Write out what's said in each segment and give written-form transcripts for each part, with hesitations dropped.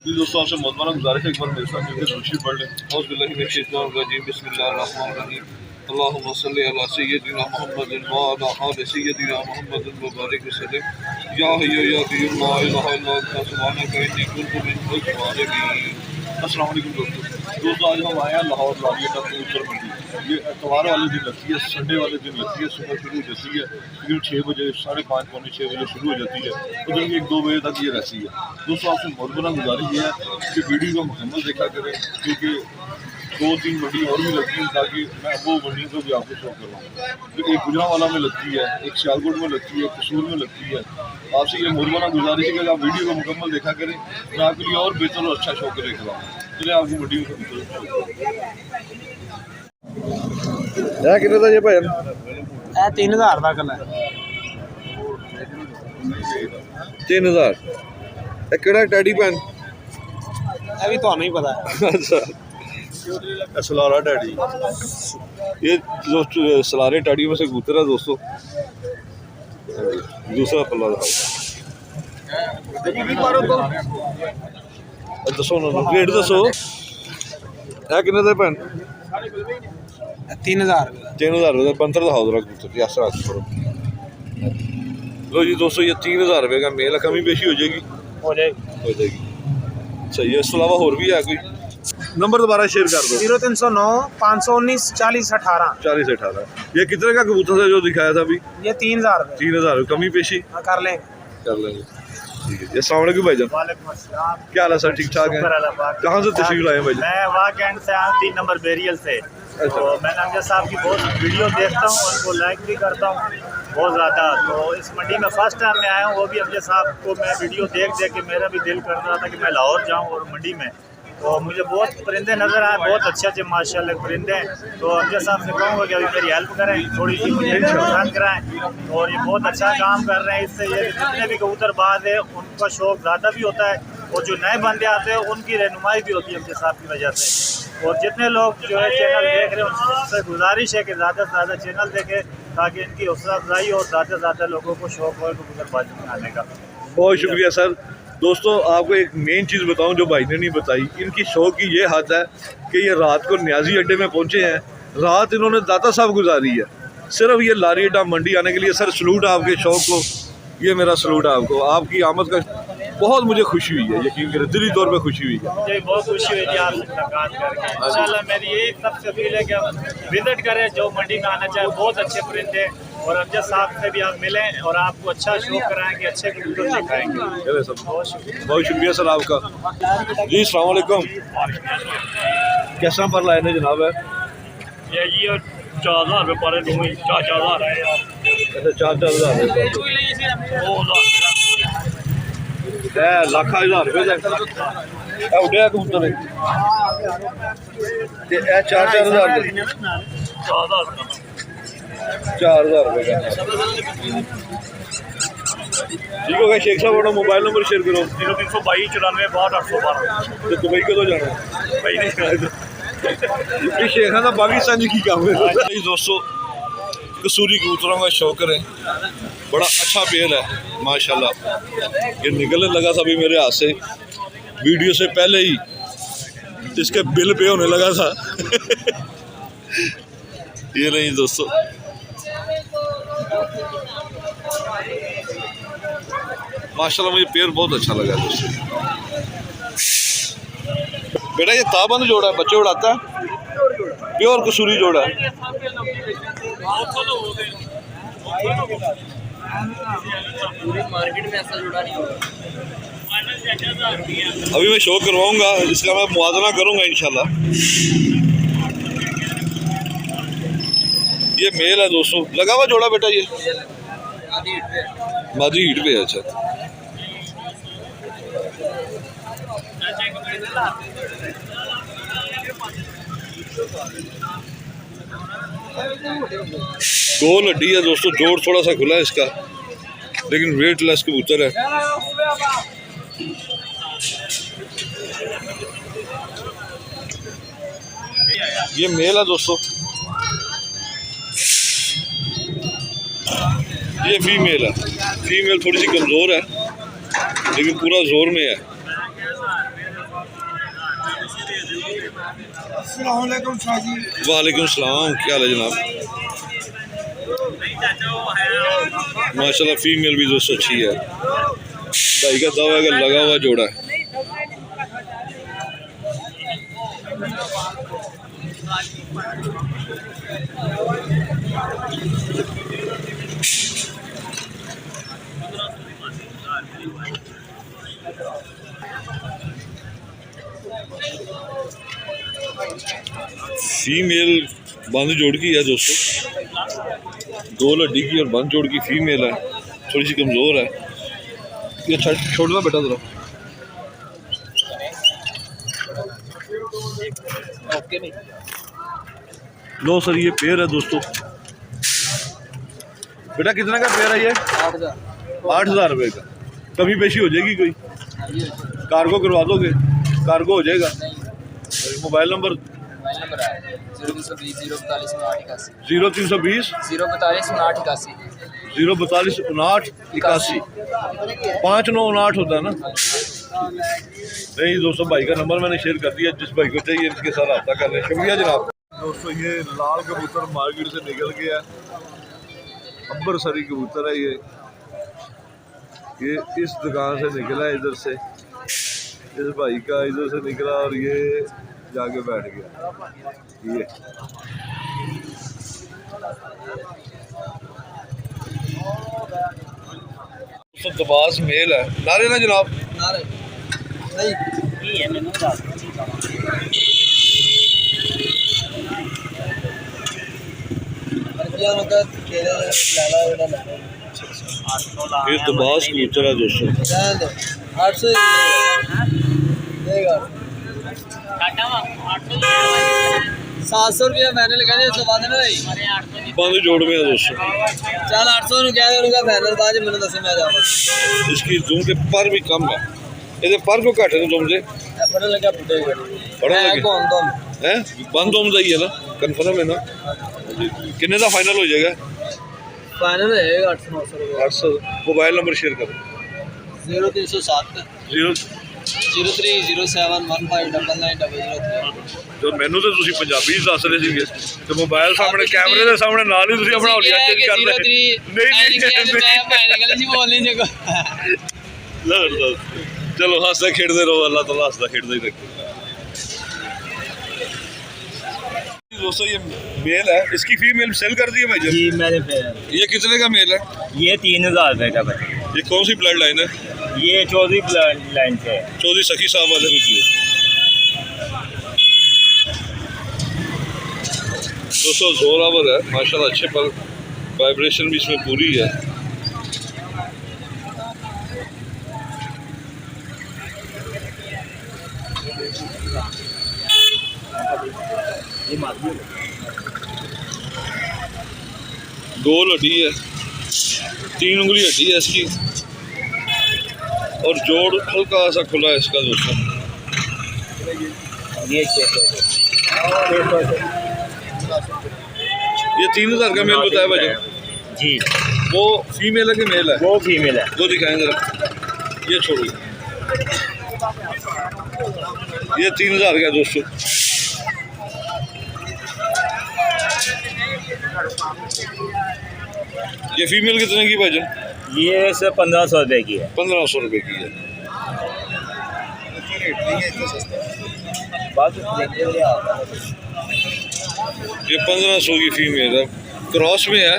जी दोस्तों, आपसे मौजूदा गुजारिश है एक बार मेरे साथ मिलकर दूसरी पढ़ लें। बिस्मिल्लाहिर्रहमानिर्रहीम अल्लाहुम्मा सल्लि अला सय्यदिना मुहम्मदिन व अला आलि सय्यदिना मुहम्मदिन व बारिक वसल्लिम या हय्यु या क़य्यूम ला इलाहा इल्ला अंता सुब्हानका इन्नी कुन्तु मिनज़ ज़ालिमीन। अस्सलाम वालेकुम दोस्तों, आज हम आए हैं लाहौर लारिया कबूतर मंडी। ये इतवार वाले दिन लगती है, संडे वाले दिन लगती है, सुबह शुरू हो जाती है तकरीबन 6 बजे, 5:30 पौने 6 बजे शुरू हो जाती है, तो दिन 1-2 बजे तक ये रहती है। दोस्तों, आपसे मौजूदा गुजारिश ये है कि वीडियो को मुकम्मल देखा करें, क्योंकि 2-3 मंडी और भी लगती हैं, ताकि मैं वो मंडियों को भी आपको शो करवाऊँ। तो एक गुजरांवाला में लगती है, एक सियालकोट में लगती है, एक कसूर में लगती है। आपसे ये मौजूदा गुजारिश है कि आप वीडियो को मुकम्मल देखा करें, मैं आपके लिए और बेहतर और अच्छा शो करें करवाऊँ। चलिए आपको मंडियों को कितने का ये भाई? 3000 ਦਾ ਕੱਲਾ 3000। ਇਹ ਕਿਹੜਾ ਟੈਡੀ ਪੈਨ? ਇਹ ਵੀ ਤੁਹਾਨੂੰ ਹੀ ਪਤਾ अच्छा, सलारा टैडी। ये जो सलारे टैडियों में से कबूतर है दोस्तों। दूसरा पल्ला दसो ना, रेट दसो। है कितने दे पैन? 3000 3000 रुपये। बंतर दिखाओ जरा कबूतर की आसरा करो। लो जी दोस्तों, ये 3000 रुपये का मेल है, कमी बेशी हो जाएगी? हो जाएगी। सही है। इसके अलावा और भी है कोई? नंबर दोबारा शेयर कर दो। 0309 519 40 18। 40 से 18। ये कितने का कबूतर था जो दिखाया था अभी? ये 3000 रुपये। 3000 कमी पेशी कर लेंगे। कर लेंगे, ठीक है। अस्सलाम वालेकुम भाईजान। वालेकुम अस्सलाम। क्या हाल है सर? ठीक ठाक है? कहाँ से तशरीफ लाए भाईजान? मैं वाक एंड से आया, 3 नंबर बेरियल से। तो मैंने अमजद साहब की बहुत वीडियो देखता हूँ, उनको लाइक भी करता हूँ बहुत ज़्यादा। तो इस मंडी में फ़र्स्ट टाइम मैं आया हूँ, वो भी अमजद साहब को मैं वीडियो देख के मेरा भी दिल कर रहा था कि मैं लाहौर जाऊँ और मंडी में। तो मुझे बहुत परिंदे नज़र आए, बहुत अच्छे माशाल्लाह परिंदे हैं। तो अमजद साहब से कहूँगा कि अभी मेरी हेल्प करें, थोड़ी सी मुझे पसंद कराएँ। और ये बहुत अच्छा काम कर रहे हैं। इससे ये जितने भी कबूतरबाज है उनका शौक़ ज़्यादा भी होता है, और जो नए बंदे आते हैं उनकी रहनुमाई भी होती है अमजद साहब की वजह से। और जितने लोग जो है चैनल देख रहे हैं उनसे गुजारिश है कि ज़्यादा से ज़्यादा चैनल देखें, ताकि इनकी हौसला अफजाई हो, ज़्यादा से ज़्यादा लोगों को शौक़ हो कबूतरबाजी में आने का। बहुत शुक्रिया सर। दोस्तों, आपको एक मेन चीज़ बताऊं जो भाई ने नहीं बताई। इनकी शौक की ये हद है कि ये रात को न्याजी अड्डे में पहुंचे हैं। रात इन्होंने दाता साहब गुजारी है सिर्फ ये लारी अड्डा मंडी आने के लिए। सर सलूट है आपके शौक को, ये मेरा सलूट है आपको। आपकी आमद का बहुत मुझे खुशी हुई है, यकीन करें, दिली तौर पे खुशी हुई है। मुझे बहुत खुशी हुई थी आपसे मुलाकात करके। इंशाल्लाह मेरी यही सबसे अपील है कि आप विजिट करें, जो मंडी में आना चाहे। बहुत अच्छे परिंदे, और अमजद साहब से भी आप मिलें और आपको अच्छा शो कराएंगे, अच्छे कबूतर दिखाएंगे। बहुत शुक्रिया सर आपका। जी अस्सलाम वालेकुम। कैसा पर लाए ने जनाब? है ये जी 4000 रुपये पर दूँगी, 4-4000 है। अच्छा, 4-4000 लाख 1000 रुपये उठे कबूतर 4-4000 4,000 रुपये का। ठीक हो गया। शेख साहब अपना मोबाइल नंबर शेयर करो। 0322 94 812। तो दुबई कदों जाना? भाई नहीं शेख का पाकिस्तान की काम है। दोस्तों, कसूरी कबूतरों का शौक करें, बड़ा अच्छा पेड़ है माशाल्लाह। ये निकलने लगा था अभी मेरे हाथ से, वीडियो से पहले ही इसके बिल पे होने लगा था। ये नहीं दोस्तों, माशाल्लाह मुझे पेड़ बहुत अच्छा लगा दोस्तों। बेटा ये ताबंद जोड़ा है, बच्चे उड़ाता है, प्योर कसूरी जोड़ा है। अभी मैं शो करवाऊंगा, इसका मैं मुआवजा करूंगा इंशाल्लाह। ये मेल है दोस्तों, लगा हुआ जोड़ा बेटा, ये मादी हीट पे है। अच्छा, गोल हड्डी है दोस्तों, जोड़ थोड़ा सा खुला है इसका, लेकिन वेट लेस कबूतर है। ये मेल है दोस्तों, ये फीमेल है। फीमेल थोड़ी सी कमज़ोर है, लेकिन पूरा जोर में है। अस्सलामुअलैकुम शाह जी। वालेकुम सलाम, क्या हाल है जनाब? माशाल्लाह फीमेल भी दोस्तों अच्छी है। भाई का दावा है कि लगा हुआ जोड़ा है। फीमेल बंद जोड़ की है दोस्तों, गोल हड्डी की और बंद जोड़ की फीमेल है, थोड़ी सी कमज़ोर है। ये छोड़ना बेटा जरा। लो सर, ये पेयर है दोस्तों। बेटा कितने का पेयर है ये? 8,000 रुपये का। कमी पेशी हो जाएगी कोई? कार्गो करवा दोगे? कार्गो हो जाएगा। मोबाइल नंबर 0320 042 0320 042 042 59 59 होता है ना? नहीं दोस्तों, भाई का नंबर मैंने शेयर कर दिया, जिस भाई को चाहिए इसके साथ रब्ता कर लें। शुक्रिया जनाब। दोस्तों ये लाल कबूतर मार्केट से निकल गया, अंबरसरी कबूतर है ये इस दुकान से निकला है, इधर से इस भाई का इधर से निकला और ये जाके बैठ गया। ये तो दबास मेल है। नारे ना जनाब? नारे नहीं ये है मैंने ये दबास कबूतर है दोस्तों। 800 देगा 700 रुपया मैंने लगा दिया तो बाद में भाई बंद जोड़ में है दोस्तों। चल 800 नु क्या करूंगा फाइनल बाद में मैंने दसे मैं जाऊंगा। इसकी दुम के पर भी कम है, ये पर को घट है दुम से पता लगा फुटेगा बड़ा है कौन तुम है बंद दुम का ही है ना? कंफर्म है ना? कितने का फाइनल हो जाएगा? फाइनल है 800 रुपया। 800। मोबाइल नंबर शेयर करो। 0307 0307159900। तो मैनू तो तुसी पंजाबी दस रहे सीगे ते मोबाइल सामने कैमरे दे सामने नाल ही तुसी अपना हुलिया चेंज कर रहे। नहीं चलो हंसते खेड़ते रहो, अल्लाह ताला हंसता खेड़ता ही रखे। दोस्तों ये मेल है, इसकी फीमेल सेल कर दी है भाई जी मैंने ये कितने का मेल है? ये 3,000 रुपये का भाई। ये कौन सी ब्लड लाइन है? ये चौधरी ब्लड लाइन से है। चौधरी सखी साहब वाले। जी दोस्तों जोरावर है माशाल्लाह, अच्छे पर वाइब्रेशन भी इसमें पूरी है। गोल हड्डी है, 3 उंगली हड्डी है इसकी और जोड़ हल्का सा खुला है इसका दोस्तों। ये 3,000 का मेल बताया भाई जी। वो फीमेल है कि मेल है? वो फीमेल है। वो दिखाएंगे जरा, ये छोड़िए। ये 3,000 का दोस्तों। ये फीमेल कितने की भाईजान? ये सर 1,500 रुपये की है। 1,500 रुपये की है। ये 1,500 की फीमेल है, क्रॉस में है।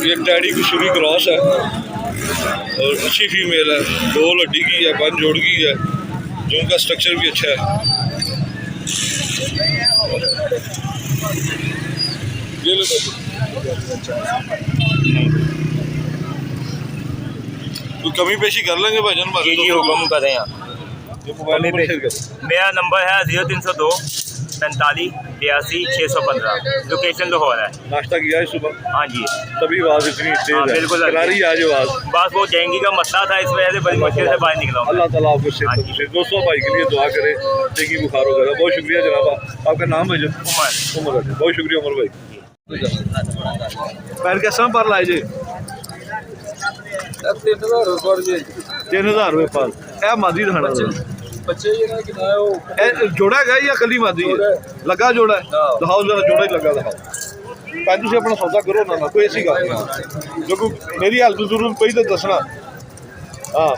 ये टैडी कुशुरी क्रॉस है और अच्छी फीमेल है, गोल हड्डी की है, बन जोड़ की है, जो उनका स्ट्रक्चर भी अच्छा है। ये लो तो कमी पेशी कर लेंगे भाईजान? जी हुक्म करें आप। मेरा नंबर है 0302 45 83 615। लोकेशन लाहौर है। नाश्ता किया है सुबह? हाँ जी। तभी आवाज़ इतनी तेज है। बिल्कुल करारी आज आवाज़। बस वो डेंगू का मसला था, इस वजह से बड़ी मुश्किल से बाहर निकला हूं। अल्लाह ताला आपको सेहत। दोस्तों भाई के लिए दुआ करे, डेंगू बुखार वगैरह। बहुत शुक्रिया जनाब। आपका नाम है? उमर। बहुत शुक्रिया उमर भाई। पैर कैसा पर लाए जी? 3,000 रुपये 3,000 रुपये पर। यह मादी दिखाना बच्चे ये ना कितना है वो जोड़ा है या कली मादी है? लगा जोड़ा है, दिखाओ जरा जोड़ा ही लगा दिखाओ। पैं तुम अपना सौदा करो ना कोई ऐसी गल नहीं, जो कोई मेरी हेल्प जरूर पई तो दसना। हाँ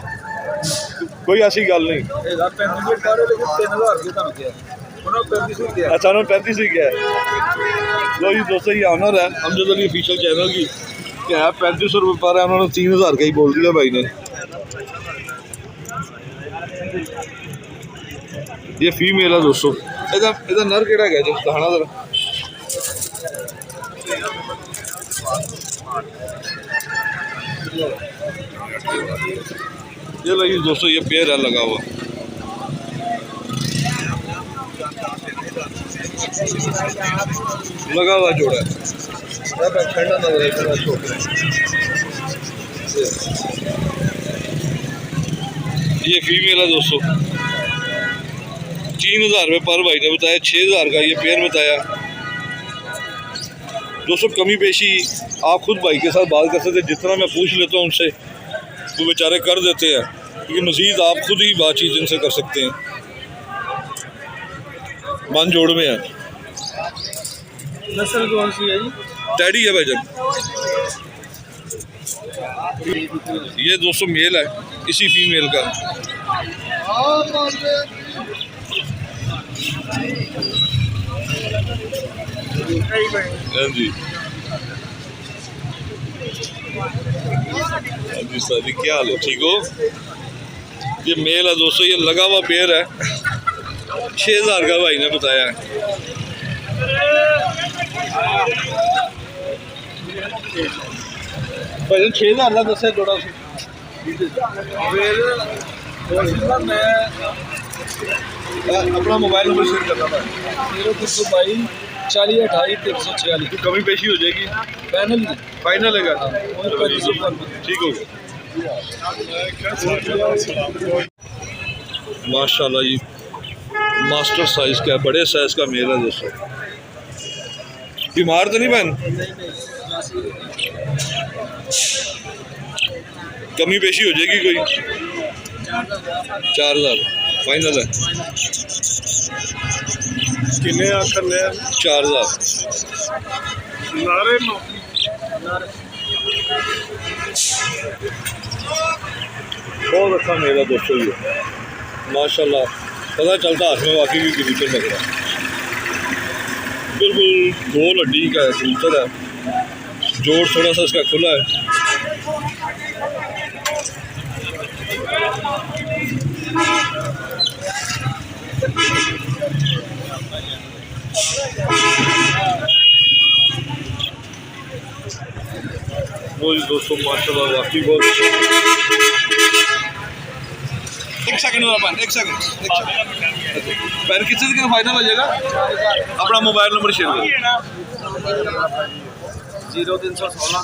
कोई ऐसी गल नहीं। अच्छा उन्होंने 35 ही किया है। लो जी दोस्तों ये ऑनर है अमजद अली ऑफिशियल चैनल की, क्या है 3500 रुपये पर है, उन्होंने 3000 का ही बोल दिया भाई ने। ये फीमेल है दोस्तों, इधर नर केड़ा है जो दिखाना जरा। ये लो जी दोस्तों ये पेयर है लगा हुआ। लगा हुआ जोड़ा है, ये फीमेल है दोस्तों। 3000 रुपये पर भाई ने बताया, 6000 का ये पेयर बताया दोस्तों। कमी पेशी आप खुद भाई के साथ बात कर सकते हैं, जितना मैं पूछ लेता हूँ उनसे वो बेचारे कर देते हैं, क्योंकि मज़ीद आप खुद ही बातचीत इनसे कर सकते हैं। मन जोड़ में है। नस्ल कौन सी है जी? टैडी है भाईजान। ये दोस्तों मेल है इसी फीमेल का। हाँ जी सादी क्या हाल है, ठीक हो? ये मेल है दोस्तों, ये लगा हुआ पेयर है, 6000 का भाई ने बताया है। भाई 6000 का दस है थोड़ा सा। मैं अपना मोबाइल नंबर शेयर करना था। 0322 40 28 346। कमी पेशी हो जाएगी, फाइनल है गाना। ठीक हो गया माशाल्लाह जी, मास्टर साइज का बड़े साइज का मेल है दोस्तों। बीमार तो नहीं बहन? कमी पेशी हो जाएगी कोई? 4000 फाइनल है। किन्ने आखर ले 4000 नारे बहुत अच्छा मेला दोस्तों ये माशाल्लाह। पता चलता हाथ में वाकई भी कबूतर लग रहा है, बिल्कुल गोल हड्डी का कबूतर है। जोड़ थोड़ा सा इसका खुला है। वो दोस्तों माशाल्लाह वाकई बहुत। एक सेकंड पैर कितने का फाइनल हो जाएगा? अपना मोबाइल नंबर शेयर करो। 0316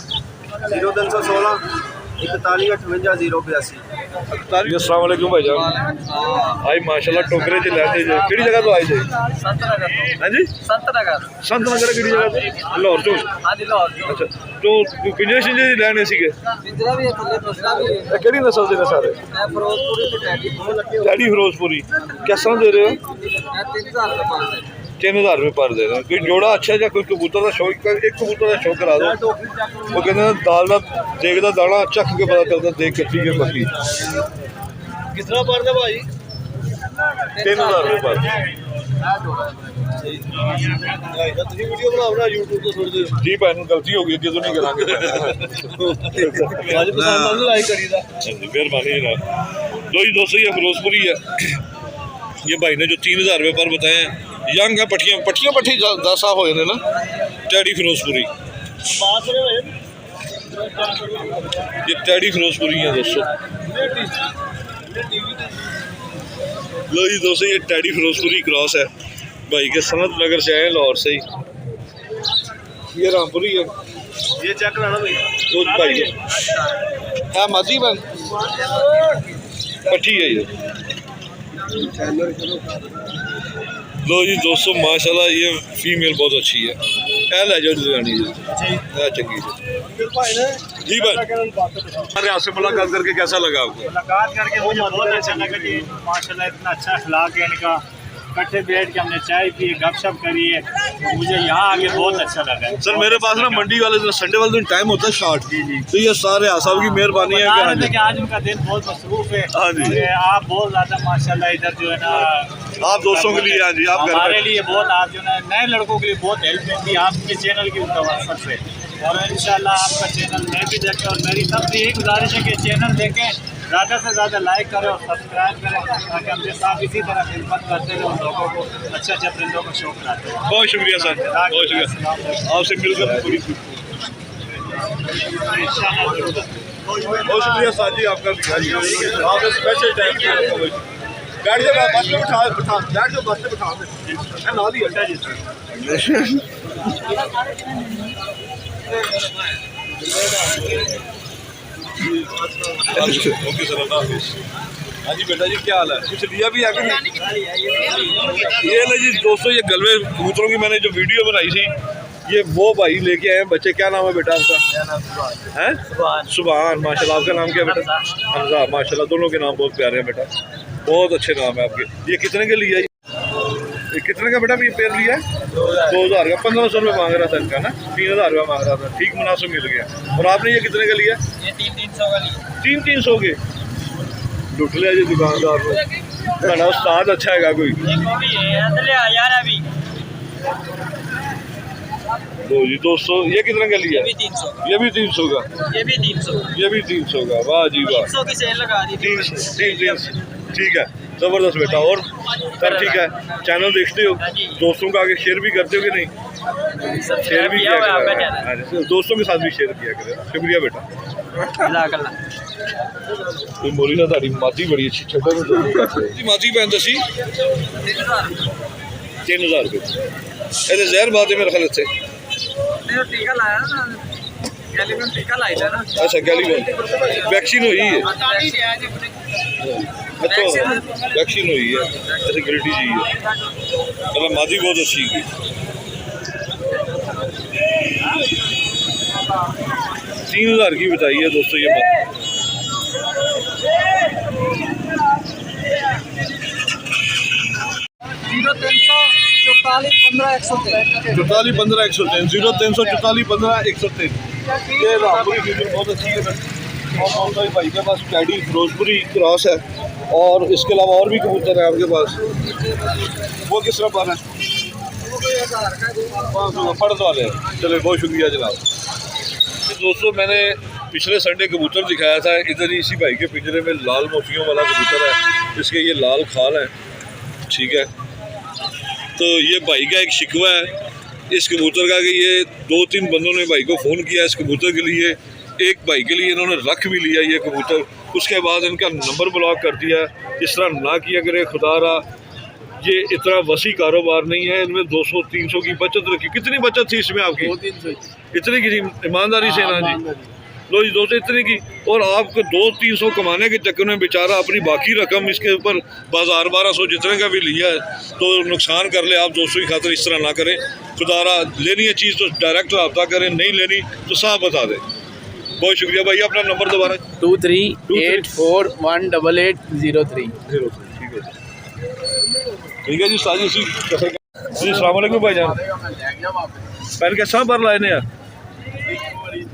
41 58 082। अस्सलाम वालेकुम भाईजान। आई माशाल्लाह टोकरे च लैते जे केड़ी जगह तो आई जे? हां जी संत नगर केड़ी जगह तो? लाहौर तो। हां जी लाहौर। अच्छा तो पिंजरे शिंजरे लेने सीगे? पिंजरा भी है, थल्ले दूसरा भी है। केड़ी नस्ल दे ने सारे? मैं फिरोजपुरी ते टैडी दोनों लगे हुए। टैडी फिरोजपुरी किस तरह दे रहे हो? मैं 3000 का पास है। 3000 रुपये पर दे रहे हो। कोई जोड़ा अच्छा या कोई कबूतर का शौक, एक कबूतर का शौक करा दो। वो कहते हैं दाल का देख का दाना चख के पता चलता देख के ठीक है बाकी। कितना पर दे भाई? 3000 रुपये पर। वीडियो बनाओ YouTube तो छोड़ दो। जी भैन गलती हो गई, अगे तो नहीं करांगे। आज पसंद आ लाइक करीदा। मेहरबानी जनाब। लो जी दोस्तों ये फिरोजपुरी है। ये भाई ने जो 3000 रुपये पर बताए हैं, यंग है, पट्टियाँ 10 हो जाने ना। टैडी फिरोजपुरी, ये टैडी फिरोजपुरी है दोस्तों। लो जी दोस्तों ये टैडी फिरोजपुरी क्रॉस है, भाई के सनत नगर से आए लाहौर से ही। ये रामपुरी है, ये चेक कराना भाई। वो भाई है मादी बन पट्टी है ये। लो जी दोस्तों माशाल्लाह ये फीमेल बहुत अच्छी है। है ले जाओ लुधियानी जी, है चंगी जी। जी भाई, अरे आपसे मुलाकात करके कैसा लगा आपको? मुलाकात करके मुझे बहुत अच्छा लगा जी। माशाल्लाह इतना अच्छा अखलाक है इनका। इकट्ठे बैठ के हमने चाय पी, गपशप करी है, तो मुझे यहाँ आके बहुत अच्छा लगा। सर मेरे पास ना मंडी वाले दिन संडे वाले दिन टाइम होता है शॉर्ट, तो ये सारे आसाब की मेहरबानी है कि आज उनका दिन बहुत मसरूफ है। हाँ जी, आप बहुत ज़्यादा माशाल्लाह इधर जो है ना, आप दोस्तों के लिए, हाँ जी, आप हमारे लिए बहुत, आप जो है नए लड़कों के लिए बहुत हेल्प मिलती है आपके चैनल की वजह से। और इंशाल्लाह आपका चैनल मैं भी देखता हूँ, और मेरी सबसे यही गुजारिश है कि चैनल देखें, ज़्यादा से ज़्यादा लाइक करें और सब्सक्राइब करें, ताकि हमसे साथ इसी तरह खिदमत करते रहे और लोगों को अच्छे अच्छे परिंदों का शौक लाते हैं। बहुत शुक्रिया सर, बहुत शुक्रिया, आपसे मिलकर बड़ी बहुत शुक्रिया सर जी आपका भी। आपने स्पेशल टाइम किया, बैठ जाओ बस में, बैठ जाओ बस में, बिठा ना दी अच्छा जी। ओके सर, अल्लाह हाफिज़। हाँ जी बेटा जी, क्या हाल है? कुछ लिया भी है? ये ना जी दोस्तों, ये गलवे कबूतरों की मैंने जो वीडियो बनाई थी, ये वो भाई लेके आए हैं बच्चे। क्या नाम है बेटा आपका? हैं? सुभान। माशाल्लाह, आपका नाम क्या है बेटा? हमजा। माशाल्लाह, दोनों के नाम बहुत प्यारे हैं बेटा, बहुत अच्छे नाम है आपके। ये कितने के लिए? ये कितने का बेटा ये पेड़ लिया है? 2000 का। 1500 रुपये मांग रहा था इनका ना, 3000 रुपये मांग रहा था। ठीक मुनासिब मिल गया। और आपने ये कितने का लिया? ये 300 का लिया। 300 के लुट लिया जी दुकानदार को। ना उस्ताद अच्छा है कोई? यार अभी दो जी दोस्तों, ये कितने का लिया? ये भी 300, ये भी 300 का, ये भी 300, ये भी 300 का। वाह जी वाह, 300 की सेल लगा दी। 300। ठीक है, ज़बरदस्त बेटा। और सर ठीक है, चैनल देखते हो, दोस्तों का आगे शेयर भी करते हो कि नहीं? शेयर भी किया करें, दोस्तों के साथ भी शेयर किया करें। शुक्रिया बेटा। मोरी ना ताड़ी माती बड़ी अच्छी छब्बा माती पैन दसी 3000 रुपये। अरे जहर बात है मेरे ख्याल से। टीका लाया ना, टीका लाया ना। अच्छा गैलीवन वैक्सीन हुई है? अच्छा वैक्सीन हुई है, ऐसे गिल्टी चाहिए। मतलब मादी बहुत अच्छी की। 3000 की बताइए दोस्तों ये बात। चौतालीस 15 103 0344 15 103। ये रामपुरी फील्ड बहुत अच्छी है और मौसम भाई के पास कैडी फिरोजपुरी क्रॉस है, और इसके अलावा और भी कबूतर है आपके पास। वो किस तरह पर है? फर्ज वाले। चलो बहुत शुक्रिया जनाब। दोस्तों मैंने पिछले संडे कबूतर दिखाया था, इधर ही इसी भाई के पिंजरे में लाल मोतियों वाला कबूतर है, इसके ये लाल खाल है। ठीक है, तो ये भाई का एक शिकवा है इस कबूतर का कि ये 2-3 बंदों ने भाई को फ़ोन किया इस कबूतर के लिए। एक भाई के लिए इन्होंने रख भी लिया ये कबूतर, उसके बाद इनका नंबर ब्लॉक कर दिया। इस तरह ना किया करे खुदा रहा, ये इतना वसी कारोबार नहीं है। इनमें 200-300 की बचत रखी। कितनी बचत थी इसमें आपकी? 200-300 इतनी की थी, ईमानदारी से ना जी। लो जी दोस्तों इतनी की, और आपको 200-300 कमाने के चक्कर में बेचारा अपनी बाकी रकम इसके ऊपर बाजार 1200 जितने का भी लिया है तो नुकसान कर ले। आप दोस्तों की खातिर इस तरह ना करें। खुदारा लेनी है चीज़ तो डायरेक्ट रब्ता करें, नहीं लेनी तो साफ बता दें। बहुत शुक्रिया भाई। अपना नंबर दोबारा। 2384188803। ठीक है जी साजी जी। अस्सलाम वालेकुम भाईजान। पहले कैसा पर लाए यार?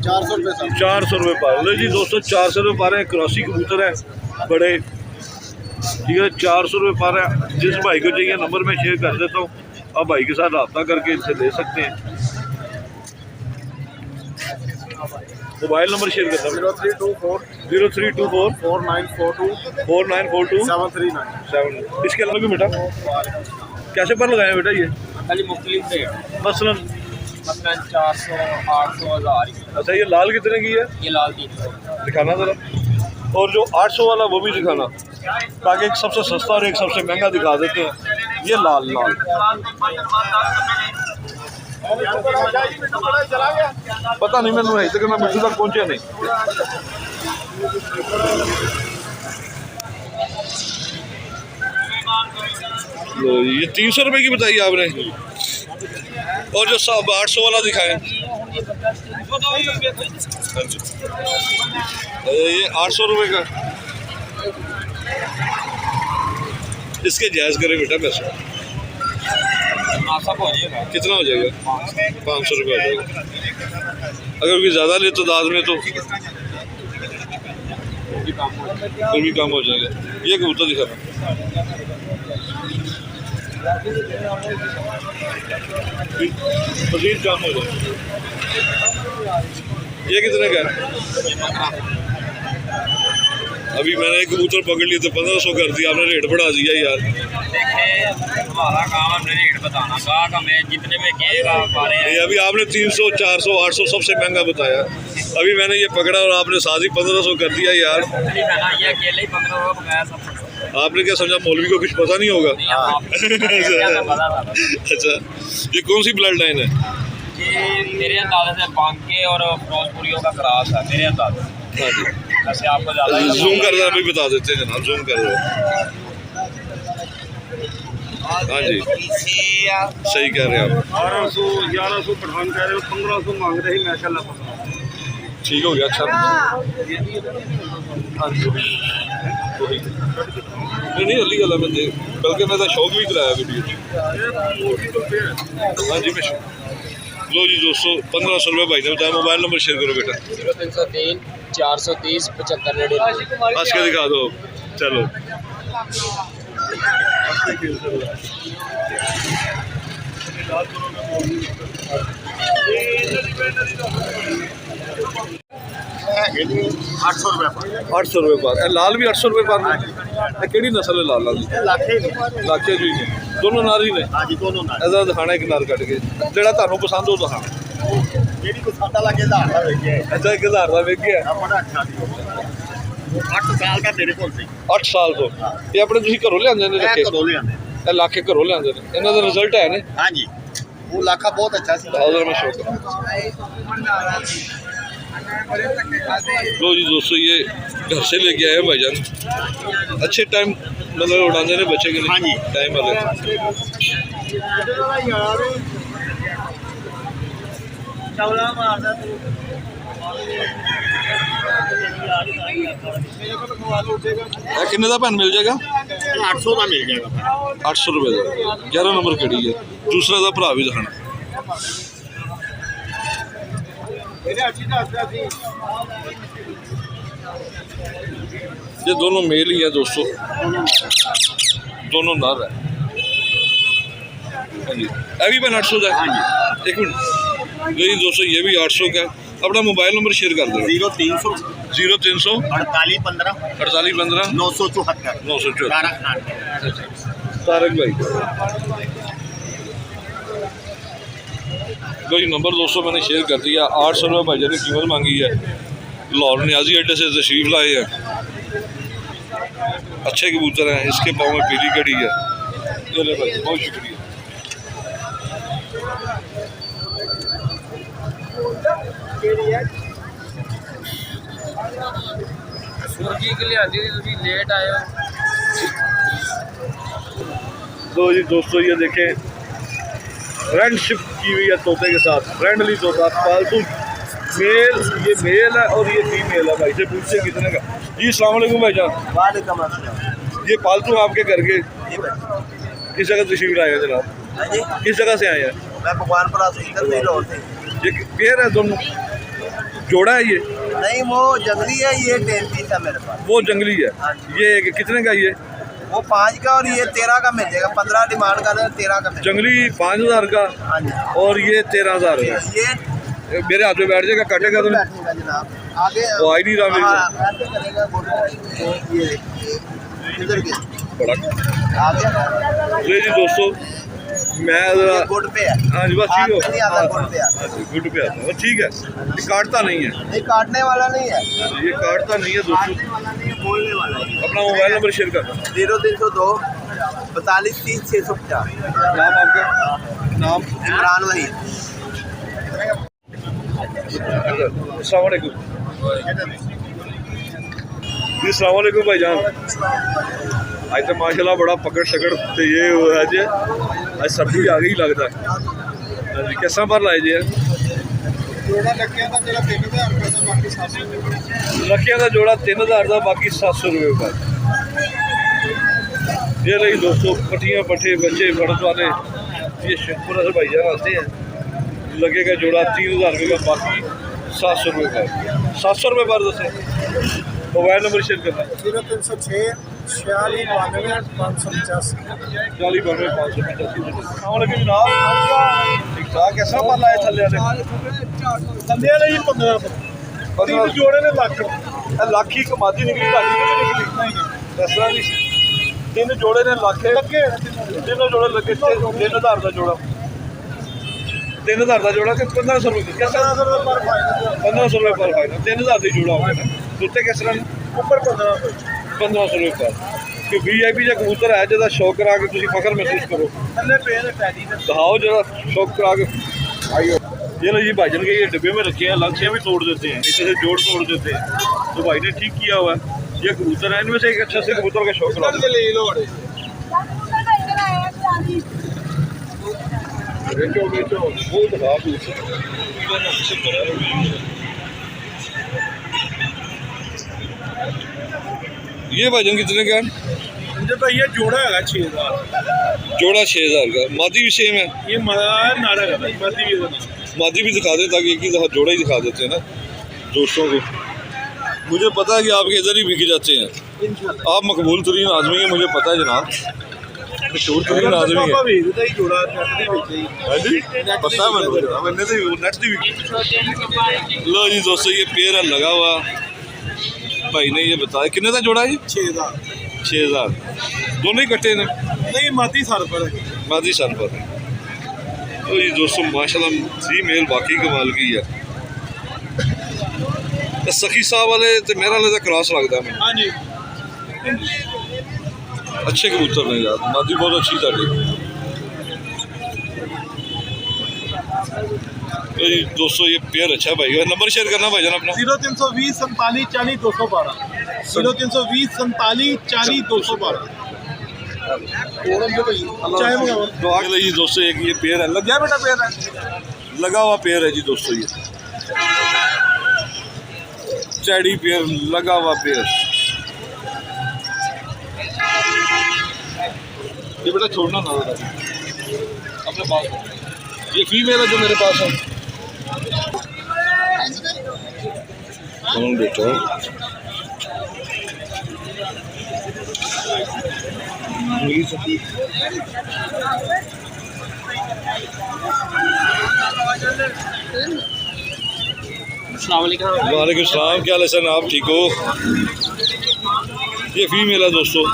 400 रुपये पार। लो जी दोस्तों 400 रुपये पा रहे हैं। क्रॉसी कबूतर है बड़े, ठीक है 400 रुपये पा रहे हैं। जिस भाई को चाहिए नंबर मैं शेयर कर देता हूँ, आप भाई के साथ रब्ता करके इनसे ले सकते हैं। मोबाइल नंबर शेयर करता हूँ 0324 4942 739। इसके अलावा भी बेटा कैसे पर लगाए बेटा ये? खाली मुख्तलिफ रेट, मसलन 400, 800, 1000। अच्छा ये लाल कितने की है? ये लाल 300 दिखाना ज़रा, और जो 800 वाला वो भी दिखाना, ताकि एक सबसे सस्ता और एक सबसे महंगा दिखा देते हैं। ये लाल लाल पता नहीं मैंने अभी तक मैं मिट्टी तक पहुँचे नहीं। लो ये 300 रुपये की बताइए आपने, और जो 800 वाला दिखाएं ये 800 रुपये का। इसके जायज़ करें बेटा पैसे। कितना हो जाएगा? 500 रुपये हो जाएगा। अगर कोई ज़्यादा ले तो दाद में तो फिर भी कम हो जाएगा। ये कबूतर दिखाना। मज़ीद कम हो जाएगा। ये कितने का है? अभी मैंने एक कबूतर पकड़ लिया तो 1500 कर दिया, आपने रेट बढ़ा दिया यार। हमारा काम है रेट बताना, गाहक हमें जितने में कहेगा अभी आपने 300, 400, 800 सबसे महंगा बताया। अभी मैंने ये पकड़ा और आपने साथ ही 1500 कर दिया यार। ये अकेले ही 1500 पकाया सब। आपने क्या समझा मौलवी को कुछ पता नहीं होगा? अच्छा, ये कौन सी ब्लड लाइन है? ये मेरे अंदाजे से बांके और फिरोजपुरियों का क्रॉस है मेरे अंदाजे। हाँ जी, वैसे आपको ज़्यादा जूम कर रहे अभी बता देते हैं जनाब, जूम कर रहे हो। हाँ जी, सही कह रहे हैं आप। 1200 1100 पठान कह रहे हो, 1500 मांग रहे हैं माशाल्लाह। ठीक हो गया। अच्छा, हाँ जी, नहीं अली गल है, मैं देख बल्कि मैं तो शौक भी कराया वीडियो। हाँ जी, मैं लो जी दोस्तों 1500 रुपये भाई ने बताया। मोबाइल नंबर शेयर करो बेटा। 0303 430 75 हंस के दिखा दो। चलो ₹800 800 रुपये पर। लाल भी 800 रुपये पर। केड़ी नस्ल है लाल वाली? लाखे जी ने दोनों नारी ने। हाँ जी, दोनों ना ਇਹਦਾ ਦਿਖਾਣਾ ਇੱਕ ਨਾਰ ਕੱਢ ਕੇ ਜਿਹੜਾ ਤੁਹਾਨੂੰ ਪਸੰਦ ਉਹ ਦਿਖਾਣਾ। ਜਿਹੜੀ ਕੋ ਸਾਡਾ ਲੱਗੇ ਦਾ ਵੇਖਿਆ ਅੱਛਾ 1000 ਦਾ ਵੇਖ ਗਿਆ। ਬੜਾ ਅੱਛਾ ਸੀ। 8 ਸਾਲ ਦਾ ਮੇਰੇ ਕੋਲ ਸੀ। 8 ਸਾਲ ਤੋਂ ਇਹ ਆਪਣੇ ਤੁਸੀਂ ਘਰੋਂ ਲਿਆਂਦੇ ਨੇ ਰੱਖੇ? ਕਦੋਂ ਲਿਆਂਦੇ? ਇਹ ਲਾਖੇ ਘਰੋਂ ਲਿਆਂਦੇ ਨੇ। ਇਹਨਾਂ ਦਾ ਰਿਜ਼ਲਟ ਹੈ ਨੇ? हाँ जी, वो लाखा बहुत अच्छा सी। बहुत मैं शौक है। लो जी दोस्तों ये घर से लेके आए हैं भाईजान। अच्छे टाइम मतलब उड़ाने ने बच्चे के लिए। हाँ जी, टाइम वाले। किन्ने का भैन मिल जाएगा? 800 का मिल जाएगा। 800 रुपये का। 11 नंबर केड़ी है? दूसरा का भरा भी दिखाना। ये दोनों मेल ही है दोस्तों, दोनों नर है। हाँ जी, अभी भैन 800 का है। हाँ जी, एक मिनट जी दोस्तों, ये भी 800 का है। अपना मोबाइल नंबर शेयर कर दो। 0300 0300 48 15 48 15 974 974। तारक भाई भाई नंबर दोस्तों मैंने शेयर कर दिया। 800 रुपये भाई ने कीमत मांगी है। लाहौर न्याजी अड्डे से तशरीफ लाए हैं। अच्छे कबूतर हैं। इसके पाँव में पीली कड़ी है। चले भाई बहुत शुक्रिया। सूरजी के लिए आती थी लेट आए हो। तो जी दोस्तों ये देखें फ्रेंडशिप की हुई है तोते के साथ। फ्रेंडली तोता पालतू मेल, ये मेल है और ये फीमेल है। भाई से पूछते कितने का? जी अस्सलाम वालेकुम भाईजान। वालेकुम अस्सलाम। ये पालतू आपके घर के किस जगह तशरीफ लाए हैं जनाब? किस जगह से आए हैं? मैं भगवानपुरा से इधर से लौट से। ये पेयर है दोनों? जोड़ा है ये? नहीं, वो जंगली है, ये 10 पीस है मेरे पास। वो जंगली है। ये कितने का? ये वो 5 का और ये 13 का मिल जाएगा। 15 डिमांड कर रहे हैं, 13 का मिल जंगली 5000 का हाँ जी, और ये 13000 का। ये मेरे हाथ में बैठ जाएगा, काटेगा तो बैठेगा जनाब आगे। वो आई नहीं रहा मेरे हाँ, ऐसे करेगा। ये इधर के बड़ा। आगे जी दोस्तों मैं ये गुड पे है। हाँ जी बस हाथ ठीक हो। पे नहीं आता, गुड पे आता। हाँ जी गुड पे आता है। ठीक है, ये काटता नहीं है। नहीं, काटने वाला नहीं है। ये काटता नहीं है दोस्तों। काटने वाला नहीं है, बोलने वाला है। अपना मोबाइल नंबर शेयर कर। 0302 42 30 650। नाम आपका? नाम? इमरान वहीद। अस्सलाम वालेकुम जी। अस्सलाम वालेकुम भाईजान। आज तो माशाल्लाह बड़ा पकड़ शकड़ तो ये है जी। आज सर्दी आ गई लगता है। हाँ जी, कैसा पर लाए जी? जोड़ा लक्कियां का जोड़ा 3000 रुपये का बाकी 700 रुपये। लक्कियां का जोड़ा 3000 का बाकी 700 रुपये का। ये रही दोस्तों पट्टियाँ पट्टे बच्चे बड़द वाले, ये शेखपुरा से भाईजान आते हैं। लगेगा जोड़ा 3000 रुपये का बाकी 700 रुपये का। 700 रुपये पर दसें। मोबाइल नंबर शेयर करना 0306 46 92 585। 40 92 585। जनाब ठीक ठाक कैसा माल आया थले वाले? थल्ले वाले ही 15 जोड़े ने लाख ਲੱਖ ਹੀ ਕਮਾਦੀ ਨਿਕਲੀ, ਤੁਹਾਡੀ ਵੀ ਨਿਕਲੀ ਇਸ ਤਰ੍ਹਾਂ ਨਹੀਂ। 3 ਜੋੜੇ ਨੇ ਲੱਖ ਲੱਗੇ, 3 ਜੋੜੇ ਲੱਗੇ 3000 ਦਾ ਜੋੜਾ, 3000 ਦਾ ਜੋੜਾ ਕਿ 1500 ਰੁਪਏ? 1500 रुपये पर फाइनल। 1500 रुपये पर फाइनल, 3000 ਦਾ ਜੋੜਾ ਹੋਗਾ ਨਾ। ਉੱਤੇ ਕਿਸ ਤਰ੍ਹਾਂ ऊपर 1500। 1500 रुपये पर। कि VIP ਜਿਹਾ ਕਬੂਤਰ ਹੈ ਜਿਹਦਾ ਸ਼ੌਕ ਕਰਾ ਕੇ ਤੁਸੀਂ ਫਖਰ ਮਹਿਸੂਸ ਕਰੋ। थल्ले पे ने पैडी ने दिखाओ जरा शौक करा के। आइए ये लो जी भाईजान के ये डिब्बे में रखे हैं, अलग से भी तोड़ देते हैं, इसे से जोड़ तोड़ देते हैं। तो भाई ने ठीक किया हुआ है। ये कबूतर है, इनमें से एक अच्छा से कबूतर का शौक करा ले लोड़े। वो दिखा ये भाईजान कितने का है? मुझे भाई ये जोड़ा है 6000। जोड़ा 6000 का। मादी भी सेम है? ये नाड़ा का मर्दी भी है। मादी भी दिखा दें ताकि एक ही दफ़ा जोड़ा ही दिखा देते हैं ना दोस्तों को। मुझे पता है कि आपके इधर ही बिक जाते हैं। आप मकबूल तरीन आदमी हैं, मुझे पता है जनाब, मशहूर तरीन आदमी है। पता है मैंने तो नेट दी। लो जी दोस्तों ये पेड़ है लगा हुआ, भाई ने ये बताया कितने का जोड़ा है? 6000। 6000 दोनों ही कट्टे ने? नहीं माती सर पर है। मादी सर पर है। तो ये दोस्तों माशाल्लाह थ्री मेल बाकी कमाल की है। सखी साहब वाले तो मेरा वाले का क्रॉस लगता है। हाँ जी अच्छे कबूतर ने यार, मादी बहुत अच्छी ताड़ी। तो ये दोस्तों ये पेयर अच्छा है भाई। नंबर शेयर करना भाईजान अपना 0320 47 40 212। 0320 47 40 212। चाय मंगाओ। दुआ के लिए जी दोस्तों एक ये पेयर है, लग गया बेटा पेयर है, लगा हुआ पेयर है जी दोस्तों। ये चैडी पेयर लगा हुआ पेयर। ये बेटा छोड़ना ना बेटा अपने पास। ये फीमेल है जो मेरे पास है। कौन बेटा वालेकुम सलाम, क्या हाल है सर? आप ठीक हो? ये फीमेल है दोस्तों,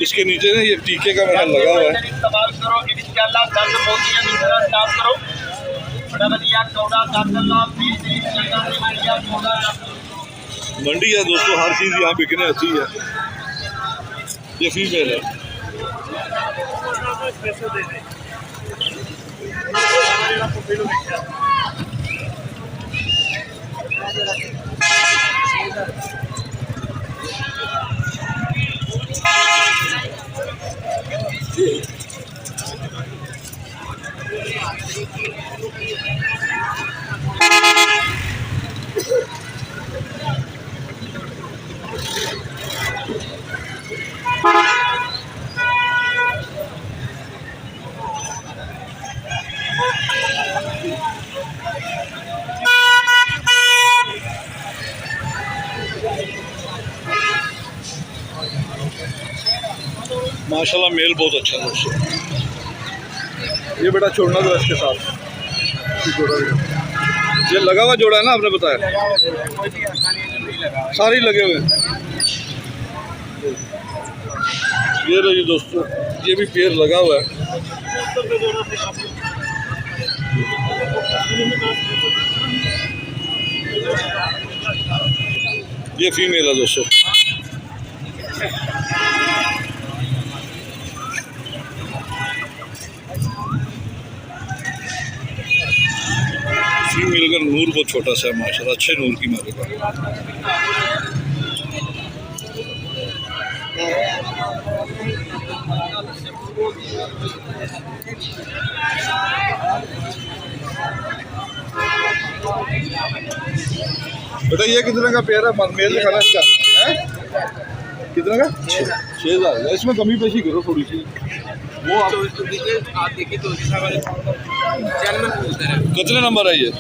इसके नीचे ना ये टीके का महल लगा हुआ है। मंडी है दोस्तों, हर चीज़ यहाँ बिकने आती है। ये फीमेल है। माशाल्लाह मेल बहुत अच्छा है दोस्तों। ये बेटा छोड़ना दो इसके साथ। ये लगा हुआ जोड़ा है ना, आपने बताया सारे लगे हुए हैं। ये रही दोस्तों, ये भी पेड़ लगा हुआ है। ये फीमेल है दोस्तों। फीमेल का नूर बहुत छोटा सा है माशाल्लाह, अच्छे नूर की मालिक है। बेटा ये कितने का पेयर है? मेल दिखाना इसका है कितने का? 6,000। इसमें कमी पेशी करो थोड़ी सी। वो आप देखिए तो जन्म कितने नंबर है ये?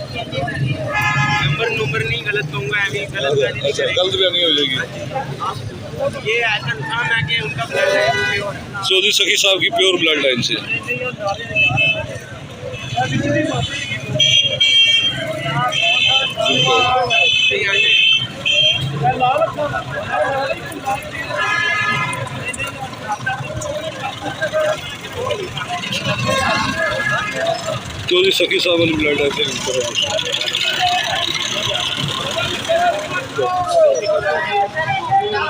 नंबर नहीं गलत कहूँगा अभी गलत अच्छा गलत बयानी हो जाएगी। ये कंफर्म है कि उनका ब्लड है चौधरी सखी साहब की प्योर ब्लड लाइन से। चौधरी सखी साहब वाली ब्लड लाइन से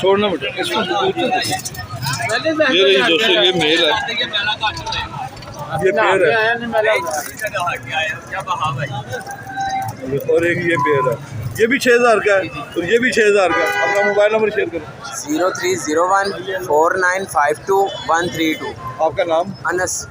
छोड़ना बेटा इसमें। ये रही दोस्तों, ये मेल है, ये पेयर है और एक ये पेयर है। ये भी 6,000 का है और ये भी 6,000 का। अपना मोबाइल नंबर शेयर करो। 03014952 132। आपका नाम? अनस।